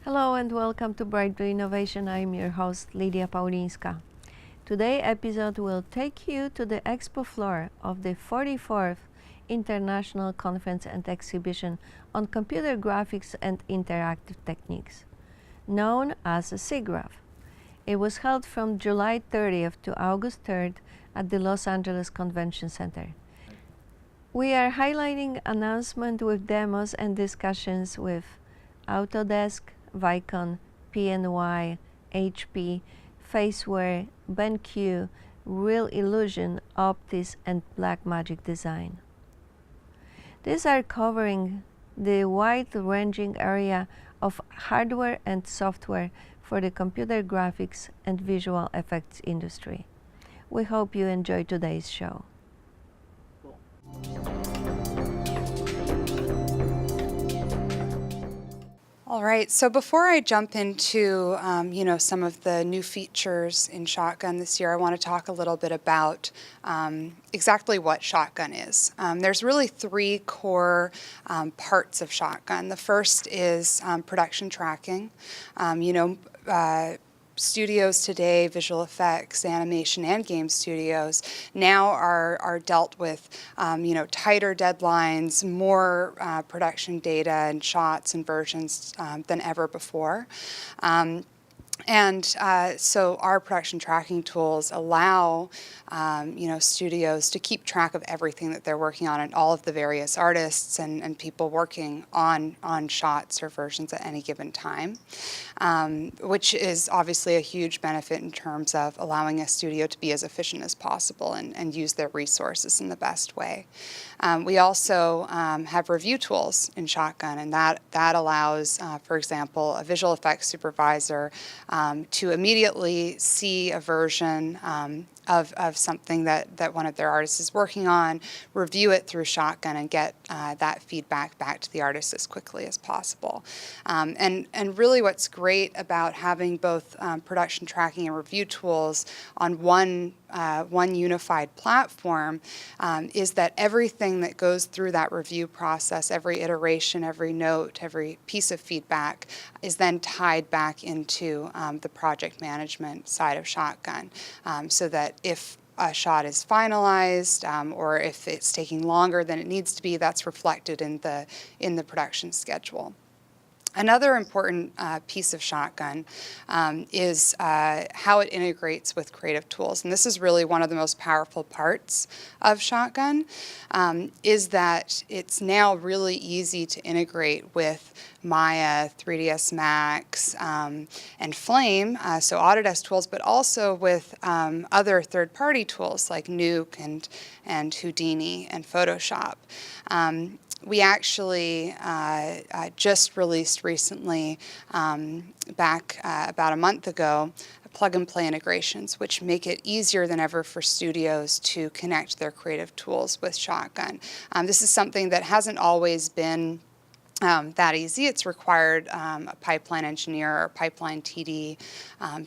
Hello and welcome to Bright Blue Innovation. I'm your host, Lidia Paulinska. Today's episode will take you to the expo floor of the 44th International Conference and Exhibition on Computer Graphics and Interactive Techniques, known as SIGGRAPH. It was held from July 30th to August 3rd at the Los Angeles Convention Center. We are highlighting announcements with demos and discussions with Autodesk, Vicon, PNY, HP, Faceware, BenQ, Real Illusion, Optis, and Blackmagic Design. These are covering the wide-ranging area of hardware and software for the computer graphics and visual effects industry. We hope you enjoy today's show. All right, so before I jump into some of the new features in Shotgun this year, I want to talk a little bit about exactly what Shotgun is. There's really three core parts of Shotgun. The first is production tracking. Studios today, visual effects, animation, and game studios now are dealt with, tighter deadlines, more production data and shots and versions than ever before. So our production tracking tools allow studios to keep track of everything that they're working on and all of the various artists and people working on shots or versions at any given time, which is obviously a huge benefit in terms of allowing a studio to be as efficient as possible and use their resources in the best way. We also have review tools in Shotgun, and that allows, for example, a visual effects supervisor to immediately see a version of something that one of their artists is working on, review it through Shotgun, and get that feedback back to the artist as quickly as possible. And really what's great about having both production tracking and review tools on one unified platform is that everything that goes through that review process, every iteration, every note, every piece of feedback is then tied back into the project management side of Shotgun, so that if a shot is finalized or if it's taking longer than it needs to be, that's reflected in the production schedule. Another important piece of Shotgun is how it integrates with creative tools. And this is really one of the most powerful parts of Shotgun, is that it's now really easy to integrate with Maya, 3ds Max, and Flame, so Autodesk tools, but also with other third-party tools like Nuke and Houdini and Photoshop. We actually just released recently, back about a month ago, plug-and-play integrations, which make it easier than ever for studios to connect their creative tools with Shotgun. This is something that hasn't always been that easy. It's required a pipeline engineer or pipeline TD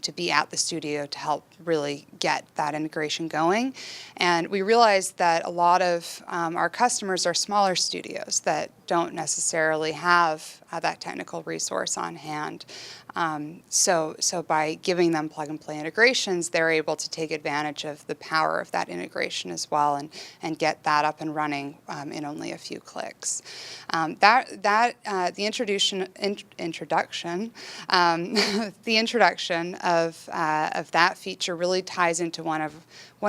to be at the studio to help really get that integration going. And we realized that a lot of our customers are smaller studios that don't necessarily have that technical resource on hand. So by giving them plug-and-play integrations, they're able to take advantage of the power of that integration as well and get that up and running in only a few clicks. The introduction of that feature really ties into one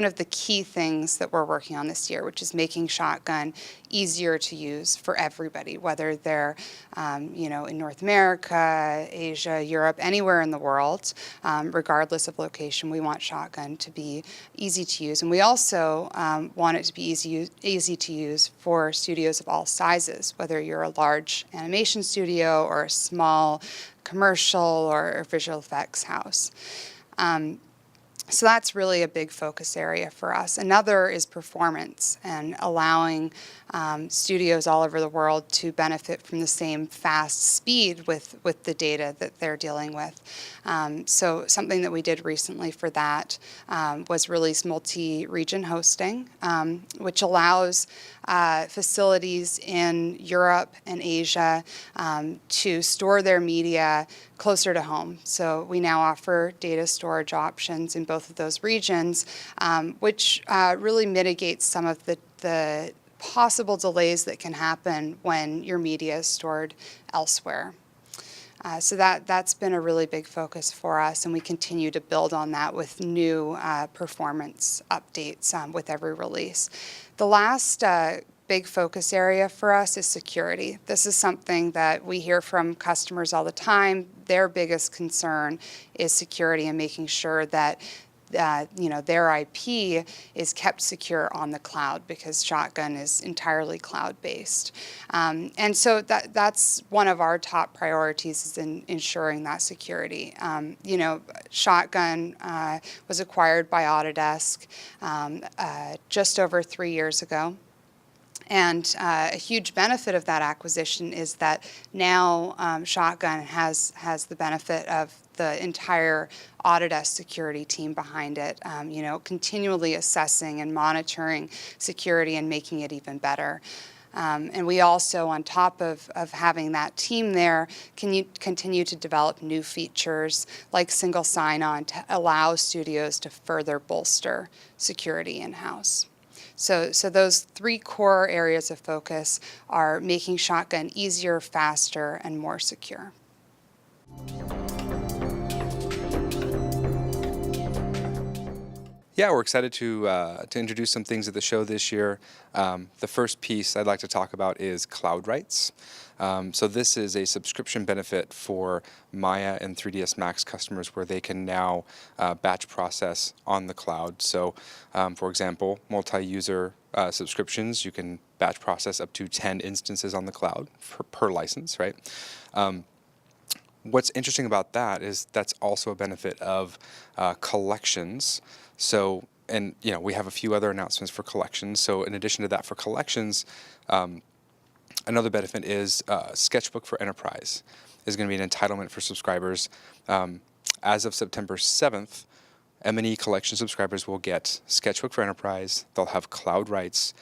of the key things that we're working on this year, which is making Shotgun easier to use for everybody, whether they're in North America, Asia, Europe, anywhere in the world, regardless of location. We want Shotgun to be easy to use, and we also want it to be easy to use for studios of all sizes, whether you're a large animation studio or a small commercial or visual effects house. So that's really a big focus area for us. Another is performance and allowing studios all over the world to benefit from the same fast speed with the data that they're dealing with. So something that we did recently for that was release multi-region hosting, which allows facilities in Europe and Asia to store their media closer to home. So we now offer data storage options in both of those regions, which really mitigates some of the possible delays that can happen when your media is stored elsewhere. So that's been a really big focus for us, and we continue to build on that with new performance updates with every release. The last big focus area for us is security. This is something that we hear from customers all the time. Their biggest concern is security and making sure that their IP is kept secure on the cloud, because Shotgun is entirely cloud-based. And so that's one of our top priorities, is in ensuring that security. Shotgun was acquired by Autodesk just over 3 years ago. And a huge benefit of that acquisition is that now Shotgun has the benefit of the entire Autodesk security team behind it, continually assessing and monitoring security and making it even better. And we also, on top of having that team there, can continue to develop new features like single sign-on to allow studios to further bolster security in-house. So those three core areas of focus are making Shotgun easier, faster, and more secure. Yeah, we're excited to introduce some things at the show this year. The first piece I'd like to talk about is cloud rights. So this is a subscription benefit for Maya and 3ds Max customers, where they can now batch process on the cloud. So, for example, multi-user subscriptions, you can batch process up to 10 instances on the cloud per license, right? What's interesting about that is that's also a benefit of collections. So, and we have a few other announcements for collections. So in addition to that, for collections, another benefit is Sketchbook for Enterprise is going to be an entitlement for subscribers. As of September 7th, M&E collection subscribers will get Sketchbook for Enterprise. They'll have cloud rights.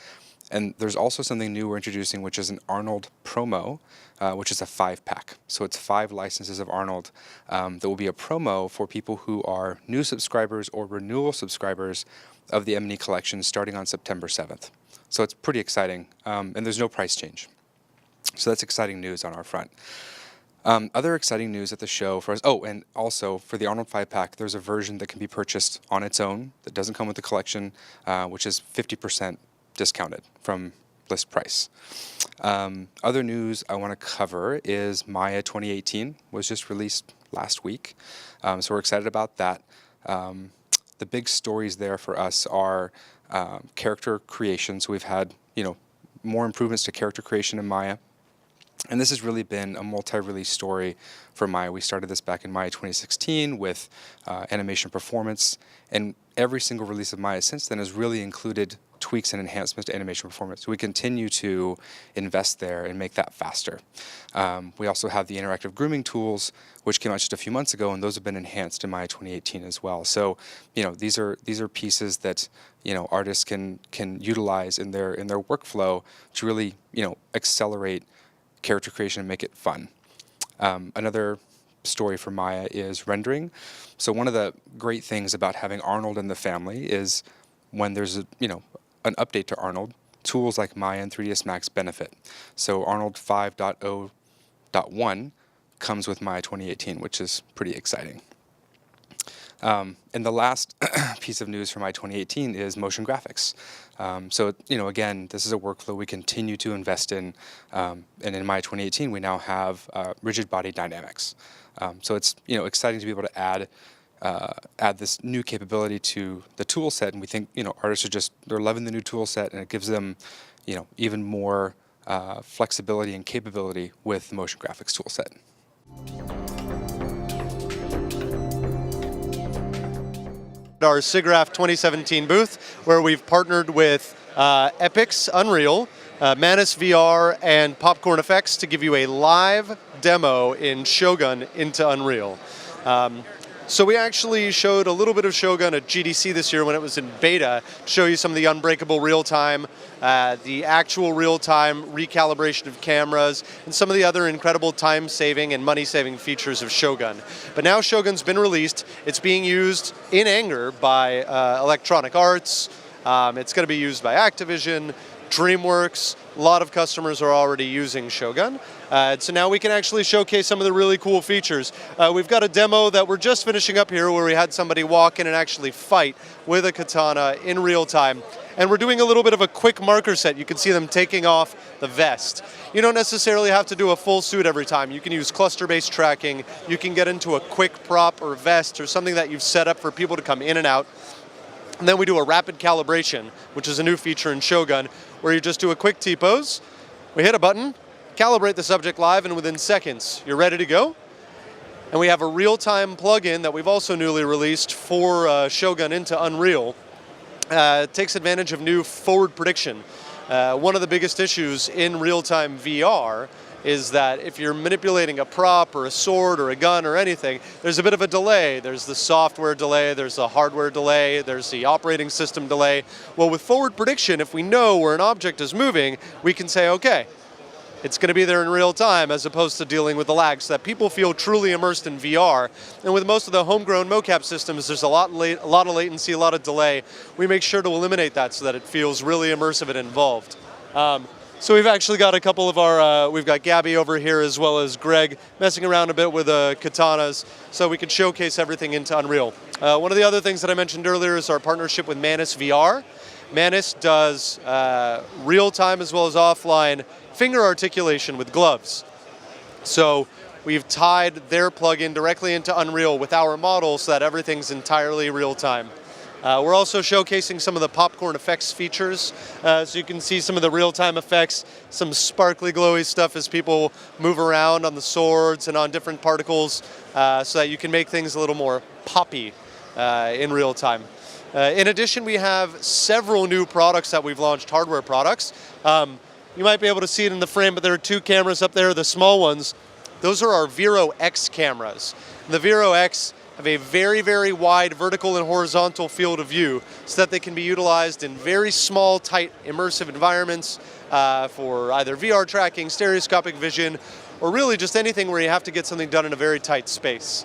And there's also something new we're introducing, which is an Arnold promo, which is a 5-pack. So it's 5 licenses of Arnold that will be a promo for people who are new subscribers or renewal subscribers of the M&E collection starting on September 7th. So it's pretty exciting, and there's no price change. So that's exciting news on our front. Other exciting news at the show for us, and also for the Arnold 5-pack, there's a version that can be purchased on its own that doesn't come with the collection, which is 50% discounted from list price. Other news I want to cover is Maya 2018 was just released last week, so we're excited about that. The big stories there for us are character creation. So we've had more improvements to character creation in Maya. And this has really been a multi-release story for Maya. We started this back in Maya 2016 with animation performance, and every single release of Maya since then has really included tweaks and enhancements to animation performance. We continue to invest there and make that faster. We also have the interactive grooming tools, which came out just a few months ago, and those have been enhanced in Maya 2018 as well. So, these are pieces that artists can utilize in their workflow to really accelerate character creation and make it fun. Another story for Maya is rendering. So one of the great things about having Arnold in the family is when there's an update to Arnold, tools like Maya and 3ds Max benefit. So Arnold 5.0.1 comes with Maya 2018, which is pretty exciting. And the last piece of news for Maya 2018 is motion graphics. So, again, this is a workflow we continue to invest in. And in Maya 2018, we now have rigid body dynamics. So it's, exciting to be able to add this new capability to the tool set. And we think, artists they're loving the new tool set, and it gives them, even more flexibility and capability with the motion graphics tool set. Our SIGGRAPH 2017 booth, where we've partnered with Epix Unreal, Manus VR, and Popcorn Effects to give you a live demo in Shogun into Unreal. So we actually showed a little bit of Shogun at GDC this year when it was in beta, to show you some of the unbreakable real-time, the actual real-time recalibration of cameras, and some of the other incredible time-saving and money-saving features of Shogun. But now Shogun's been released. It's being used in anger by Electronic Arts. It's going to be used by Activision, DreamWorks. A lot of customers are already using Shogun. So now we can actually showcase some of the really cool features. We've got a demo that we're just finishing up here where we had somebody walk in and actually fight with a katana in real time. And we're doing a little bit of a quick marker set. You can see them taking off the vest. You don't necessarily have to do a full suit every time. You can use cluster-based tracking. You can get into a quick prop or vest or something that you've set up for people to come in and out. And then we do a rapid calibration, which is a new feature in Shogun, where you just do a quick T-pose, we hit a button, calibrate the subject live, and within seconds, you're ready to go. And we have a real-time plugin that we've also newly released for Shogun into Unreal. It takes advantage of new forward prediction. One of the biggest issues in real-time VR is that if you're manipulating a prop or a sword or a gun or anything, there's a bit of a delay. There's the software delay, there's the hardware delay, there's the operating system delay. Well, with forward prediction, if we know where an object is moving, we can say, okay, it's going to be there in real time, as opposed to dealing with the lag, so that people feel truly immersed in VR. And with most of the homegrown mocap systems, there's a lot of latency, a lot of delay. We make sure to eliminate that so that it feels really immersive and involved. So we've actually got a couple of our, we've got Gabby over here as well as Greg messing around a bit with katanas so we can showcase everything into Unreal. One of the other things that I mentioned earlier is our partnership with Manus VR. Manus does real-time as well as offline finger articulation with gloves. So we've tied their plugin directly into Unreal with our model so that everything's entirely real-time. We're also showcasing some of the popcorn effects features, so you can see some of the real-time effects, some sparkly glowy stuff as people move around on the swords and on different particles, so that you can make things a little more poppy in real time. In addition, we have several new products that we've launched, hardware products. You might be able to see it in the frame, but there are two cameras up there, the small ones. Those are our Vero X cameras. The Vero X have a very, very wide vertical and horizontal field of view so that they can be utilized in very small, tight, immersive environments for either VR tracking, stereoscopic vision, or really just anything where you have to get something done in a very tight space.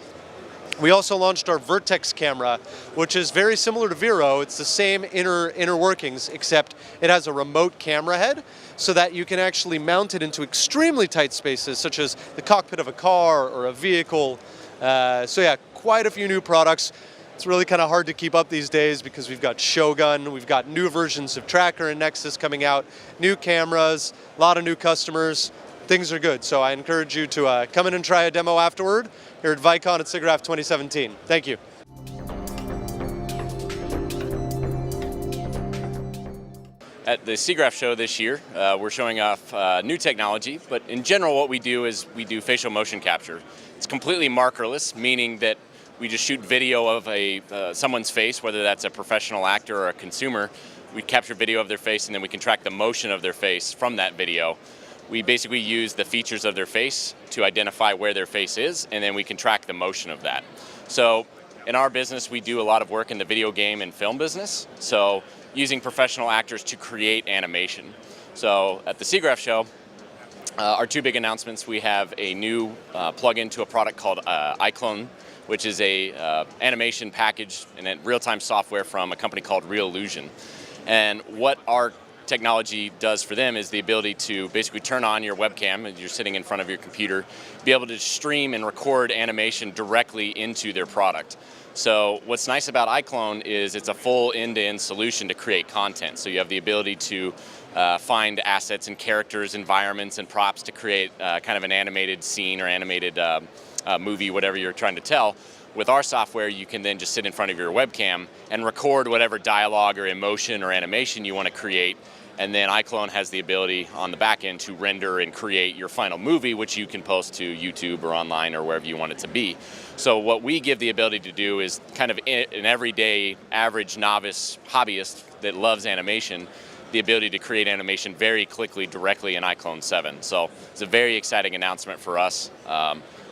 We also launched our Vertex camera, which is very similar to Vero. It's the same inner workings, except it has a remote camera head so that you can actually mount it into extremely tight spaces, such as the cockpit of a car or a vehicle. So yeah, quite a few new products. It's really kind of hard to keep up these days because we've got Shogun, we've got new versions of Tracker and Nexus coming out, new cameras, a lot of new customers. Things are good, so I encourage you to come in and try a demo afterward here at Vicon at SIGGRAPH 2017. Thank you. At the SIGGRAPH show this year, we're showing off new technology, but in general what we do is we do facial motion capture. It's completely markerless, meaning that we just shoot video of someone's face, whether that's a professional actor or a consumer. We capture video of their face and then we can track the motion of their face from that video. We basically use the features of their face to identify where their face is, and then we can track the motion of that. So in our business, we do a lot of work in the video game and film business, so using professional actors to create animation. So at the SIGGRAPH show, our two big announcements, we have a new plugin to a product called iClone, which is a animation package and real-time software from a company called Illusion. And what our technology does for them is the ability to basically turn on your webcam as you're sitting in front of your computer, be able to stream and record animation directly into their product. So what's nice about iClone is it's a full end-to-end solution to create content. So you have the ability to find assets and characters, environments, and props to create kind of an animated scene or animated movie, whatever you're trying to tell. With our software, you can then just sit in front of your webcam and record whatever dialogue or emotion or animation you want to create. And then iClone has the ability on the back end to render and create your final movie, which you can post to YouTube or online or wherever you want it to be. So what we give the ability to do is kind of an everyday, average novice hobbyist that loves animation, the ability to create animation very quickly directly in iClone 7. So it's a very exciting announcement for us.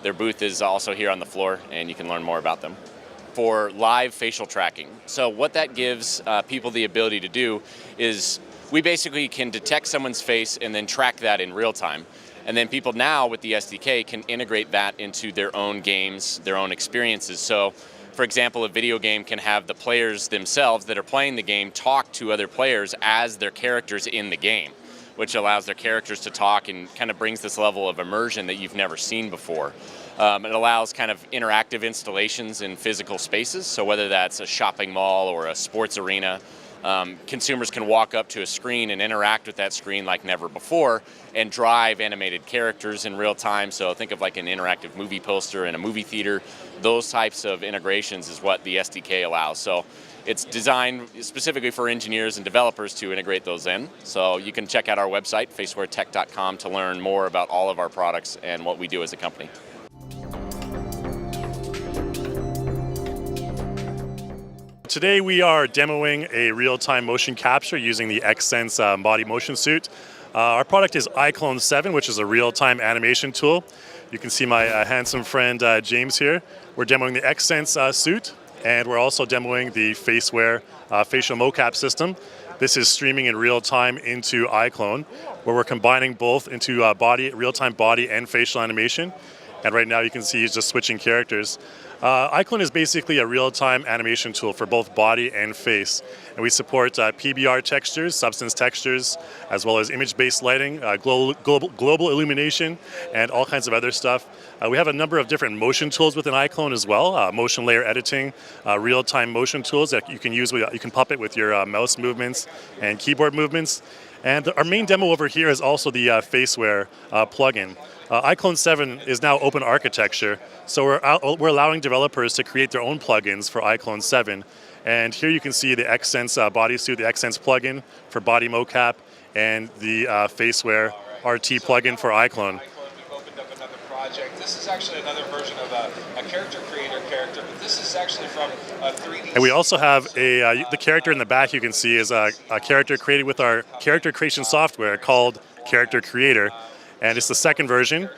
Their booth is also here on the floor, and you can learn more about them. For live facial tracking. So what that gives people the ability to do is we basically can detect someone's face and then track that in real time. And then people now with the SDK can integrate that into their own games, their own experiences. So for example, a video game can have the players themselves that are playing the game talk to other players as their characters in the game, which allows their characters to talk and kind of brings this level of immersion that you've never seen before. It allows kind of interactive installations in physical spaces, so whether that's a shopping mall or a sports arena, consumers can walk up to a screen and interact with that screen like never before and drive animated characters in real time. So think of like an interactive movie poster in a movie theater. Those types of integrations is what the SDK allows. So it's designed specifically for engineers and developers to integrate those in. So you can check out our website, facewaretech.com, to learn more about all of our products and what we do as a company. Today we are demoing a real-time motion capture using the Xsense body motion suit. Our product is iClone 7, which is a real-time animation tool. You can see my handsome friend James here. We're demoing the Xsense suit, and we're also demoing the Faceware facial mocap system. This is streaming in real time into iClone, where we're combining both into real-time body and facial animation. And right now you can see he's just switching characters. iClone is basically a real-time animation tool for both body and face. And we support PBR textures, substance textures, as well as image-based lighting, global illumination, and all kinds of other stuff. We have a number of different motion tools within iClone as well, motion layer editing, real-time motion tools that you can use. You can puppet with your mouse movements and keyboard movements. And our main demo over here is also the Faceware plugin. iClone 7 is now open architecture, so we're allowing developers to create their own plugins for iClone 7. And here you can see the Xsense bodysuit, the Xsense plugin for body mocap, and the Faceware RT plugin for iClone. We've opened up another project. This is actually another version of a character creator character, but this is actually from a 3D. And we also have the character in the back you can see is a character created with our character creation software called Character Creator. And it's the second version.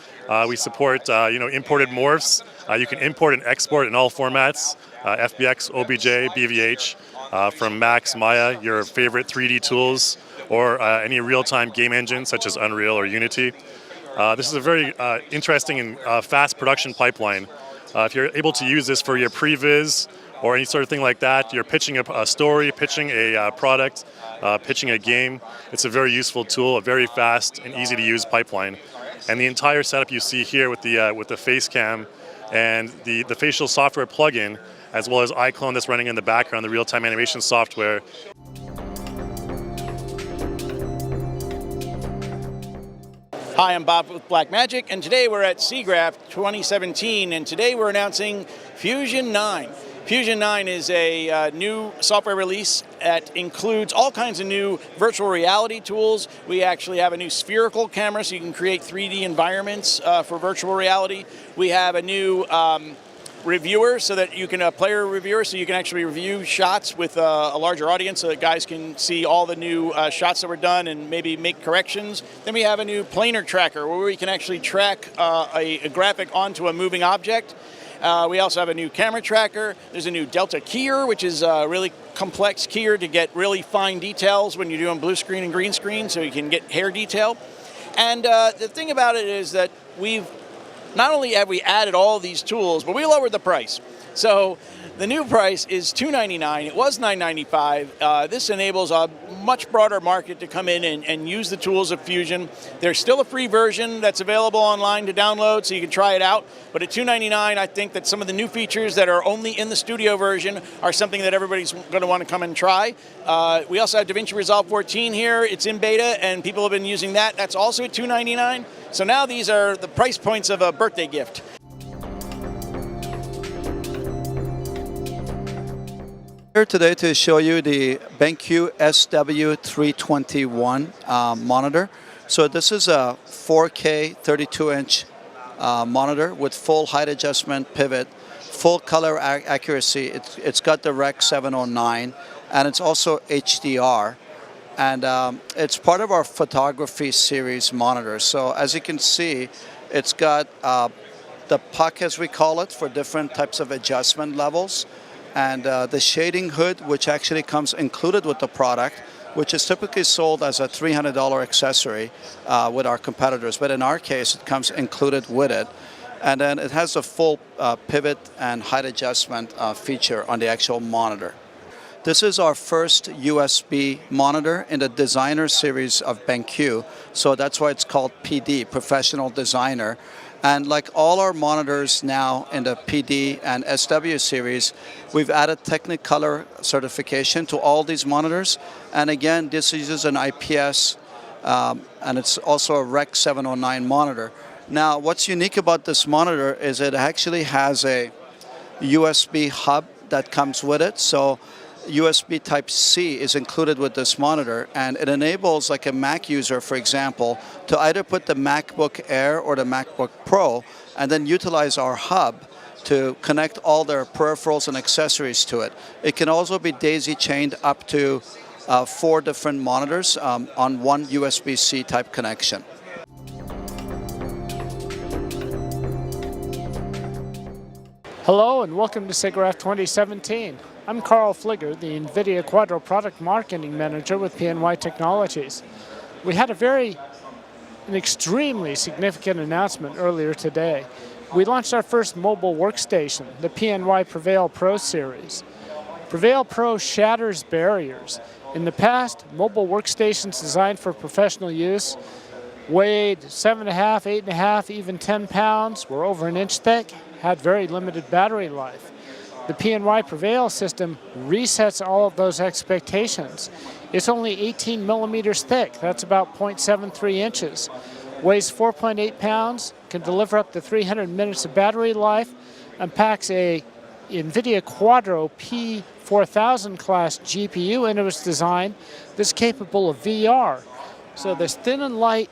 We support imported morphs. You can import and export in all formats, FBX, OBJ, BVH, from Max, Maya, your favorite 3D tools, or any real-time game engine such as Unreal or Unity. This is a very interesting and fast production pipeline. If you're able to use this for your previs or any sort of thing like that, you're pitching a story, pitching a product, pitching a game. It's a very useful tool, a very fast and easy to use pipeline. And the entire setup you see here with the face cam and the facial software plugin, as well as iClone that's running in the background, the real-time animation software. Hi, I'm Bob with Blackmagic, and today we're at SIGGRAPH 2017, and today we're announcing Fusion 9. Fusion 9 is a new software release that includes all kinds of new virtual reality tools. We actually have a new spherical camera so you can create 3D environments for virtual reality. We have a new reviewer so that you can, player reviewer, so you can actually review shots with a larger audience so that guys can see all the new shots that were done and maybe make corrections. Then we have a new planar tracker where we can actually track a graphic onto a moving object. We also have a new camera tracker. There's a new Delta keyer, which is a really complex keyer to get really fine details when you're doing blue screen and green screen, so you can get hair detail. And the thing about it is that not only have we added all these tools, but we lowered the price. So the new price is $299. It was $995. This enables a much broader market to come in and use the tools of Fusion. There's still a free version that's available online to download, so you can try it out. But at $299, I think that some of the new features that are only in the studio version are something that everybody's going to want to come and try. We also have DaVinci Resolve 14 here. It's in beta, and people have been using that. That's also at $299. So now these are the price points of a birthday gift. Here today to show you the BenQ SW321 monitor. So this is a 4K 32-inch monitor with full height adjustment pivot, full color accuracy. It's got the Rec 709, and it's also HDR. And it's part of our photography series monitor. So as you can see, it's got the puck, as we call it, for different types of adjustment levels. And the shading hood, which actually comes included with the product, which is typically sold as a $300 accessory with our competitors. But in our case, it comes included with it. And then it has a full pivot and height adjustment feature on the actual monitor. This is our first USB monitor in the designer series of BenQ. So that's why it's called PD, Professional Designer. And like all our monitors now in the PD and SW series, we've added Technicolor certification to all these monitors. And again, this uses an IPS, and it's also a Rec 709 monitor. Now, what's unique about this monitor is it actually has a USB hub that comes with it. So USB Type-C is included with this monitor, and it enables like a Mac user, for example, to either put the MacBook Air or the MacBook Pro and then utilize our hub to connect all their peripherals and accessories to it. It can also be daisy-chained up to 4 different monitors on one USB-C type connection. Hello and welcome to SIGGRAPH 2017. I'm Carl Fligger, the NVIDIA Quadro Product Marketing Manager with PNY Technologies. We had an extremely significant announcement earlier today. We launched our first mobile workstation, the PNY Prevail Pro series. Prevail Pro shatters barriers. In the past, mobile workstations designed for professional use weighed 7.5, 8.5, even 10 pounds, were over an inch thick, had very limited battery life. The PNY Prevail system resets all of those expectations. It's only 18 millimeters thick, that's about 0.73 inches. Weighs 4.8 pounds, can deliver up to 300 minutes of battery life, and packs a NVIDIA Quadro P4000 class GPU into its design that's capable of VR. So this thin and light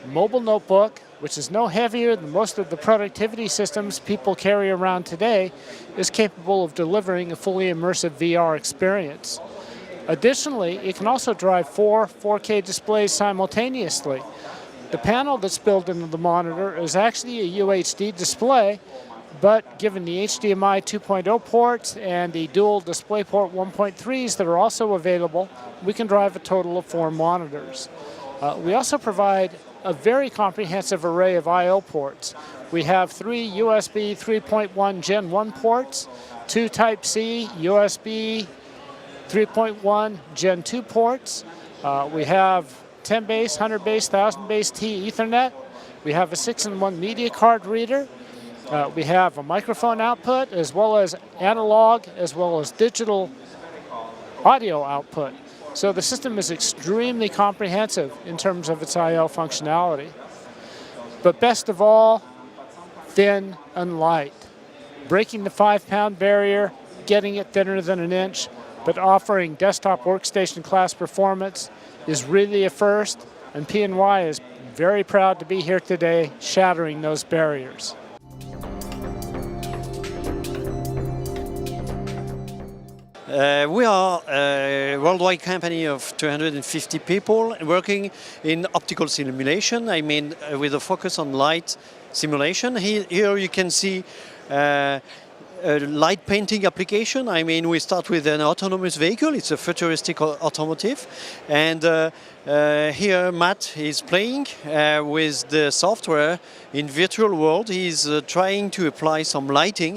mobile notebook, which is no heavier than most of the productivity systems people carry around today, is capable of delivering a fully immersive VR experience. Additionally, it can also drive 4 4K displays simultaneously. The panel that's built into the monitor is actually a UHD display, but given the HDMI 2.0 ports and the dual DisplayPort 1.3s that are also available, we can drive a total of 4 monitors. We also provide a very comprehensive array of I/O ports. We have 3 USB 3.1 Gen 1 ports, 2 Type-C USB 3.1 Gen 2 ports. We have 10 base, 100 base, 1000 base T Ethernet. We have a 6-in-1 media card reader. We have a microphone output as well as analog as well as digital audio output. So the system is extremely comprehensive in terms of its I/O functionality. But best of all, thin and light. Breaking the 5-pound barrier, getting it thinner than an inch, but offering desktop workstation class performance is really a first, and PNY is very proud to be here today shattering those barriers. We are a worldwide company of 250 people working in optical simulation, with a focus on light simulation. Here you can see a light painting application. We start with an autonomous vehicle. It's a futuristic automotive. And here Matt is playing with the software in virtual world. He's trying to apply some lighting.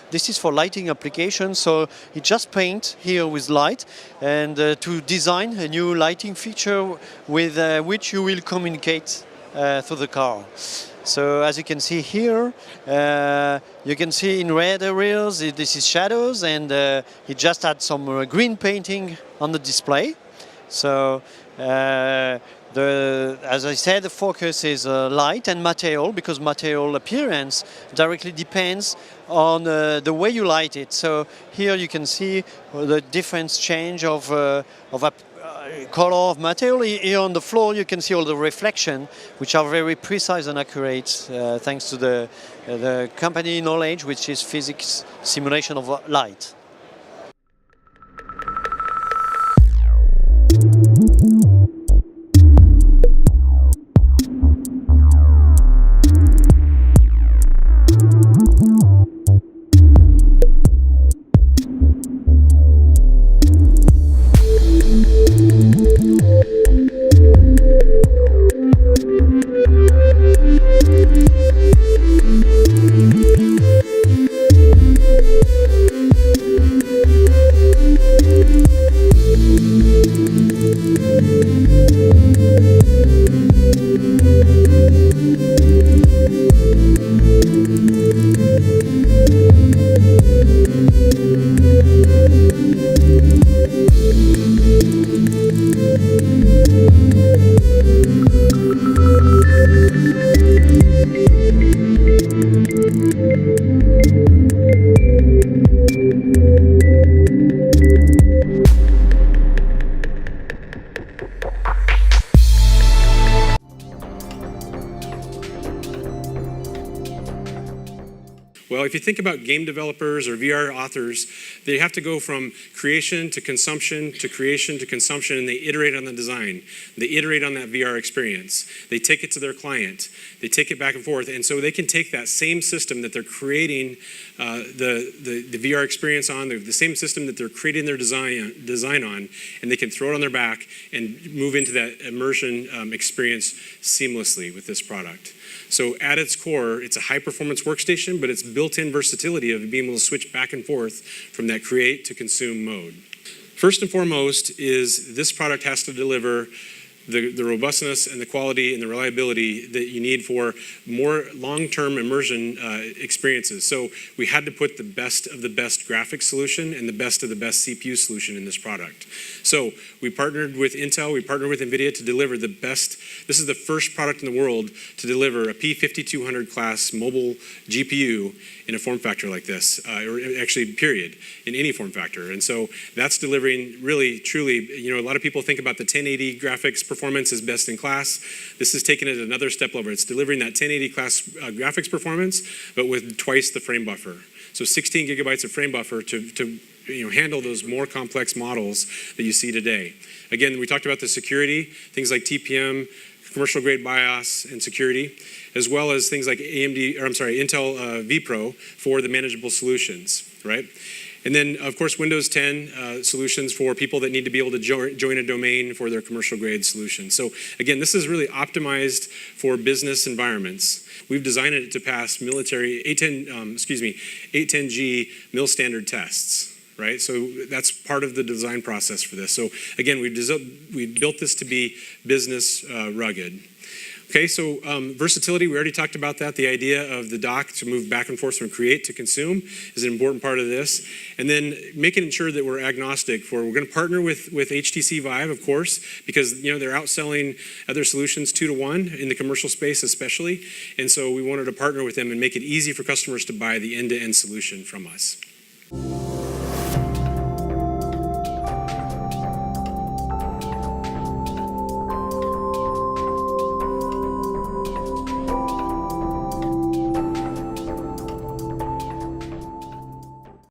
This is for lighting applications. So he just paints here with light and to design a new lighting feature with which you will communicate through the car. So as you can see here, you can see in red areas, this is shadows, and he just had some green painting on the display. So As I said, the focus is light and material, because material appearance directly depends on the way you light it. So here you can see the difference change of color of material. Here on the floor you can see all the reflection, which are very precise and accurate thanks to the company knowledge, which is physics simulation of light. Well, if you think about game developers or VR authors, they have to go from creation to consumption to creation to consumption, and they iterate on the design. They iterate on that VR experience. They take it to their client. They take it back and forth, and so they can take that same system that they're creating the VR experience on, the same system that they're creating their design on, and they can throw it on their back and move into that immersion experience seamlessly with this product. So at its core, it's a high-performance workstation, but it's built-in versatility of being able to switch back and forth from that create to consume mode. First and foremost is this product has to deliver the robustness and the quality and the reliability that you need for more long-term immersion experiences. So we had to put the best of the best graphics solution and the best of the best CPU solution in this product. So we partnered with Intel, we partnered with NVIDIA to deliver the best. This is the first product in the world to deliver a P5200 class mobile GPU in a form factor like this, or actually period, in any form factor. And so that's delivering really, truly, you know, a lot of people think about the 1080 graphics performance as best in class. This is taking it another step over. It's delivering that 1080 class graphics performance, but with twice the frame buffer. So 16 gigabytes of frame buffer to handle those more complex models that you see today. Again, we talked about the security, things like TPM, commercial grade BIOS and security, as well as things like Intel vPro for the manageable solutions, right? And then, of course, Windows 10 solutions for people that need to be able to join a domain for their commercial grade solution. So again, this is really optimized for business environments. We've designed it to pass military 810G mil standard tests. Right, so that's part of the design process for this. So again, we built this to be business rugged. Okay, so versatility, we already talked about that. The idea of the dock to move back and forth from create to consume is an important part of this. And then making sure that we're agnostic we're going to partner with HTC Vive, of course, because they're outselling other solutions 2-to-1 in the commercial space especially. And so we wanted to partner with them and make it easy for customers to buy the end-to-end solution from us.